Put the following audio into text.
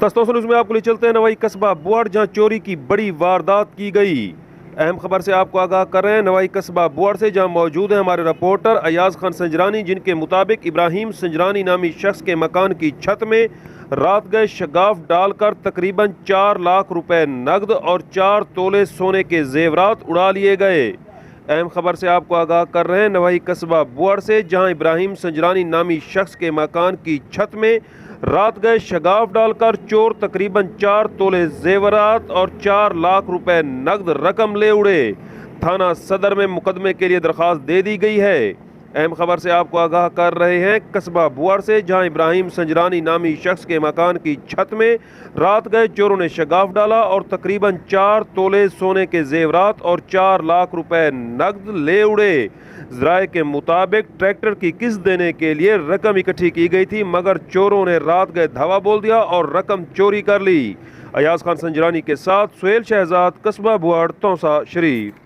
تستوسن news میں آپ کو لے چلتے ہیں نوائی قصبہ بوڑ، جہاں چوری کی بڑی واردات کی گئی۔ اہم خبر سے آپ کو آگاہ کر رہے ہیں نوائی قصبہ بوڑ سے، جہاں موجود ہیں ہمارے رپورٹر ایاز خان سنجرانی، جن کے مطابق ابراہیم سنجرانی نامی شخص کے مکان کی چھت میں رات گئے شگاف ڈال کر تقریباً 4 لاکھ روپے نقد اور 4 تولے سونے کے زیورات اڑا لیے گئے۔ اہم خبر سے آپ کو آگاہ کر رہے ہیں نوائی قصبہ بوڑ سے، جہاں ابراہیم سنجرانی نامی شخص کے مکان کی چھت میں رات گئے شگاف ڈال کر چور تقریباً 4 تولے زیورات اور 4 لاکھ روپے نقد رقم لے اڑے۔ تھانہ صدر میں مقدمے کے لیے درخواست دے دی گئی ہے۔ اہم خبر سے آپ کو آگاہ کر رہے ہیں قصبہ بوڑ سے، جہاں ابراہیم سنجرانی نامی شخص کے مکان کی چھت میں رات گئے چوروں نے شگاف ڈالا اور تقریباً 4 تولے سونے کے زیورات اور 4 لاکھ روپے نقد لے اڑے۔ ذرائع کے مطابق ٹریکٹر کی قسط دینے کے لیے رقم اکٹھی کی گئی تھی، مگر چوروں نے رات گئے دھاوا بول دیا اور رقم چوری کر لی۔ ایاز خان سنجرانی کے ساتھ سہیل شہزاد، قصبہ بوڑ، توسا شریف۔